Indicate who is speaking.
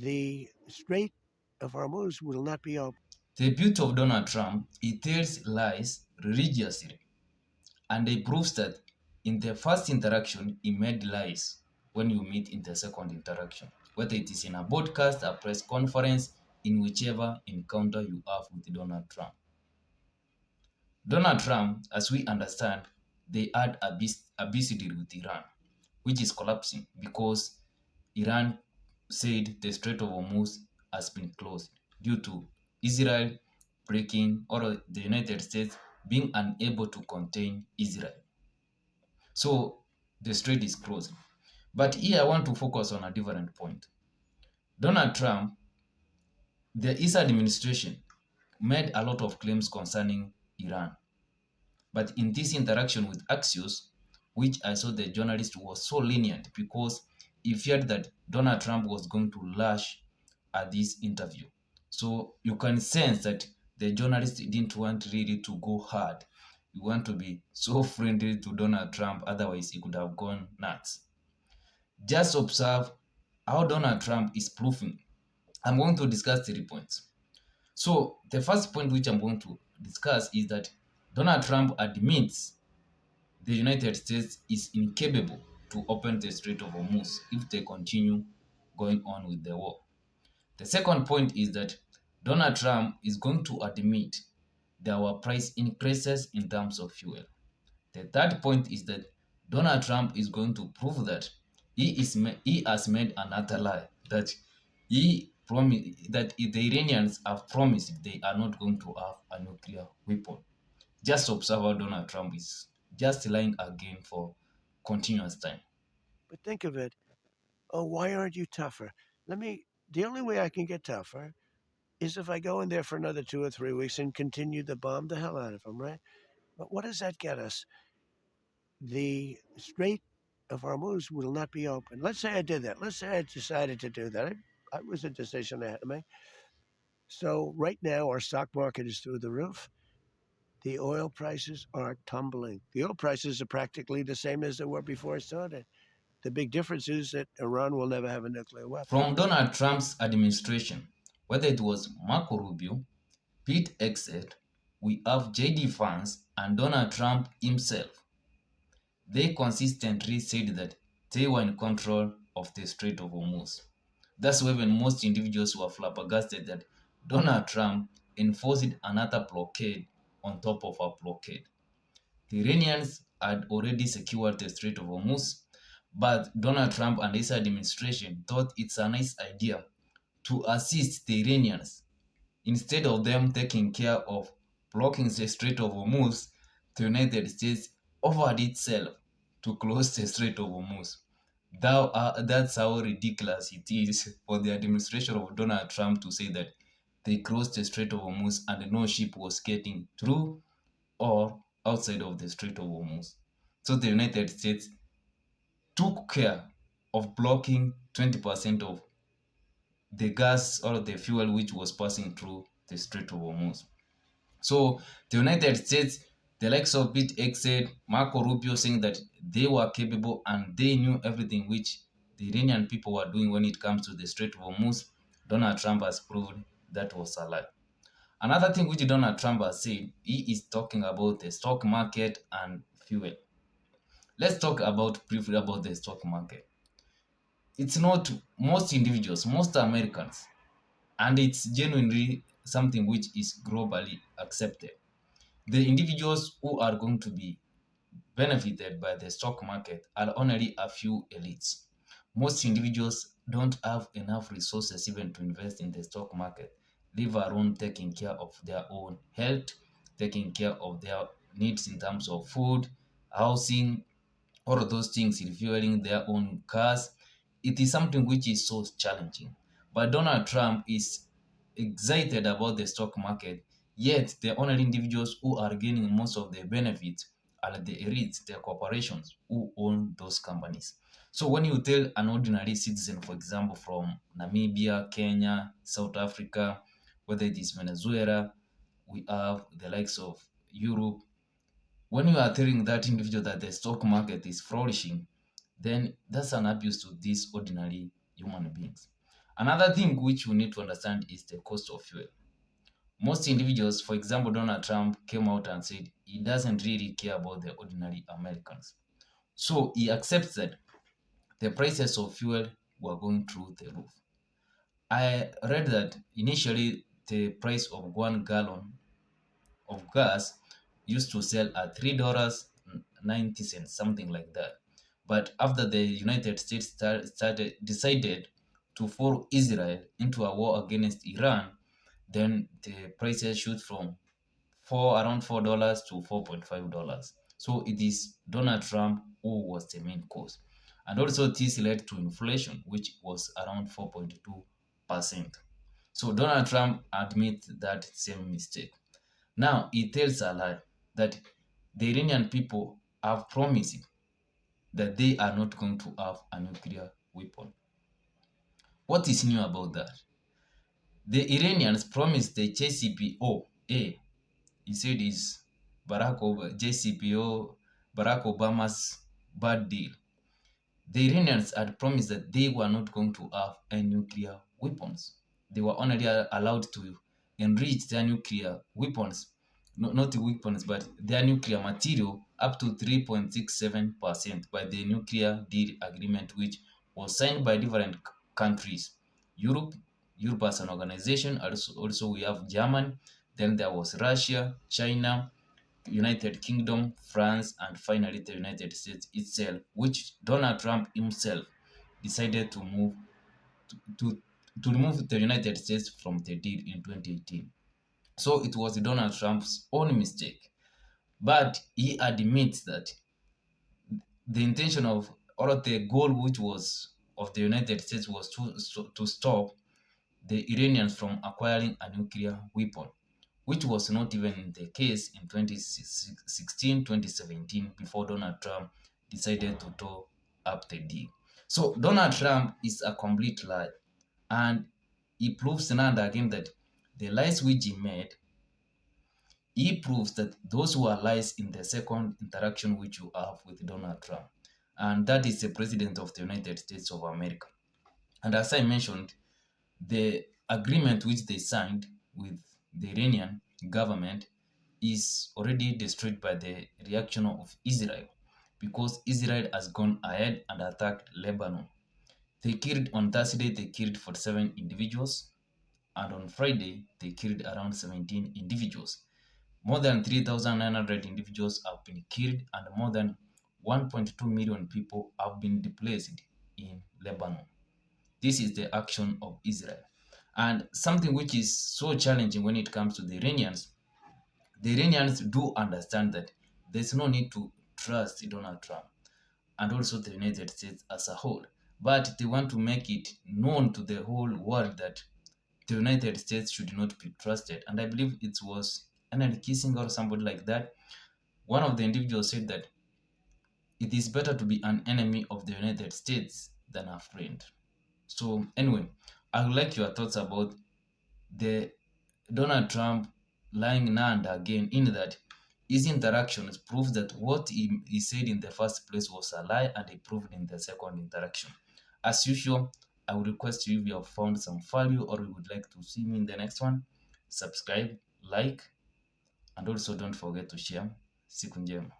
Speaker 1: the Strait of Hormuz will not be open.
Speaker 2: The beauty of Donald Trump, he tells lies religiously, and he proves that in the first interaction, he made lies when you meet in the second interaction, whether it is in a podcast, a press conference, in whichever encounter you have with Donald Trump. Donald Trump, as we understand, they had a busy deal with Iran, which is collapsing because Iran said the Strait of Hormuz has been closed due to Israel breaking or the United States being unable to contain Israel. So the strait is closed. But here I want to focus on a different point. Donald Trump, his administration made a lot of claims concerning Iran. But in this interaction with Axios, which I saw the journalist was so lenient because he feared that Donald Trump was going to lash at this interview. So you can sense that the journalist didn't want really to go hard. He want to be so friendly to Donald Trump, otherwise he could have gone nuts. Just observe how Donald Trump is proofing. I'm going to discuss 3 points. So the first point which I'm going to discuss is that Donald Trump admits the United States is incapable to open the Strait of Hormuz if they continue going on with the war. The second point is that Donald Trump is going to admit there were price increases in terms of fuel. The third point is that Donald Trump is going to prove that he has made another lie that he promised that the Iranians have promised they are not going to have a nuclear weapon. Just observe how Donald Trump is just lying again for continuous time.
Speaker 1: But think of it. Oh, why aren't you tougher? The only way I can get tougher is if I go in there for another 2 or 3 weeks and continue to bomb the hell out of them, right? But what does that get us? The Strait of Hormuz will not be open. Let's say I did that. Let's say I decided to do that. It was a decision I had to make. So right now, our stock market is through the roof. The oil prices are tumbling. The oil prices are practically the same as they were before it started. The big difference is that Iran will never have a nuclear weapon.
Speaker 2: From Donald Trump's administration, whether it was Marco Rubio, Pete Hegseth, we have JD Vance and Donald Trump himself. They consistently said that they were in control of the Strait of Hormuz. That's why when most individuals were flabbergasted that Donald Trump enforced another blockade on top of a blockade. The Iranians had already secured the Strait of Hormuz, but Donald Trump and his administration thought it's a nice idea to assist the Iranians. Instead of them taking care of blocking the Strait of Hormuz, the United States offered itself to close the Strait of Hormuz. That's how ridiculous it is for the administration of Donald Trump to say that they closed the Strait of Hormuz and no ship was getting through or outside of the Strait of Hormuz. So the United States took care of blocking 20% of the gas or the fuel which was passing through the Strait of Hormuz. So the United States, the likes of Pete Hegseth, Marco Rubio saying that they were capable and they knew everything which the Iranian people were doing when it comes to the Strait of Hormuz, Donald Trump has proved that was a lie. Another thing which Donald Trump has said, he is talking about the stock market and fuel. Let's talk briefly about the stock market. It's not most individuals, most Americans, and it's genuinely something which is globally accepted. The individuals who are going to be benefited by the stock market are only a few elites. Most individuals don't have enough resources even to invest in the stock market, leave alone taking care of their own health, taking care of their needs in terms of food, housing, all of those things, refueling their own cars. It is something which is so challenging. But Donald Trump is excited about the stock market, yet the only individuals who are gaining most of the benefits are the elites, the corporations who own those companies. So when you tell an ordinary citizen, for example, from Namibia, Kenya, South Africa, whether it is Venezuela, we have the likes of Europe, when you are telling that individual that the stock market is flourishing, then that's an abuse to these ordinary human beings. Another thing which we need to understand is the cost of fuel. Most individuals, for example, Donald Trump came out and said he doesn't really care about the ordinary Americans. So he accepts that the prices of fuel were going through the roof. I read that initially the price of 1 gallon of gas used to sell at $3.90, something like that. But after the United States decided to follow Israel into a war against Iran, then the prices shoot from around $4 to $4.5. So it is Donald Trump who was the main cause. And also this led to inflation, which was around 4.2%. So Donald Trump admits that same mistake. Now he tells a lie that the Iranian people have promised that they are not going to have a nuclear weapon. What is new about that? The Iranians promised the JCPOA. He said is JCPO Barack Obama's bad deal. The Iranians had promised that they were not going to have any nuclear weapons. They were only allowed to enrich their nuclear weapons, not the weapons, but their nuclear material up to 3.67% by the nuclear deal agreement, which was signed by different countries. Europe, Europe as an organization, also we have Germany, then there was Russia, China, United Kingdom, France, and finally the United States itself, which Donald Trump himself decided to move to, to remove the United States from the deal in 2018. So it was Donald Trump's own mistake. But he admits that the intention of or the goal which was of the United States was to stop the Iranians from acquiring a nuclear weapon, which was not even the case in 2016, 2017, before Donald Trump decided to toe up the deal. So Donald Trump is a complete lie, and he proves now and again that the lies which he made, he proves that those were lies in the second interaction which you have with Donald Trump, and that is the President of the United States of America. And as I mentioned, the agreement which they signed with the Iranian government is already destroyed by the reaction of Israel, because Israel has gone ahead and attacked Lebanon. They killed on Thursday, they killed 47 individuals, and on Friday, they killed around 17 individuals. More than 3,900 individuals have been killed, and more than 1.2 million people have been displaced in Lebanon. This is the action of Israel. And something which is so challenging when it comes to the Iranians do understand that there's no need to trust Donald Trump and also the United States as a whole. But they want to make it known to the whole world that the United States should not be trusted. And I believe it was Henry Kissinger or somebody like that. One of the individuals said that it is better to be an enemy of the United States than a friend. So anyway, I would like your thoughts about the Donald Trump lying now and again, in that his interactions prove that what he said in the first place was a lie, and he proved in the second interaction. As usual, I would request you, if you have found some value or you would like to see me in the next one, subscribe, like, and also don't forget to share. Siku njema.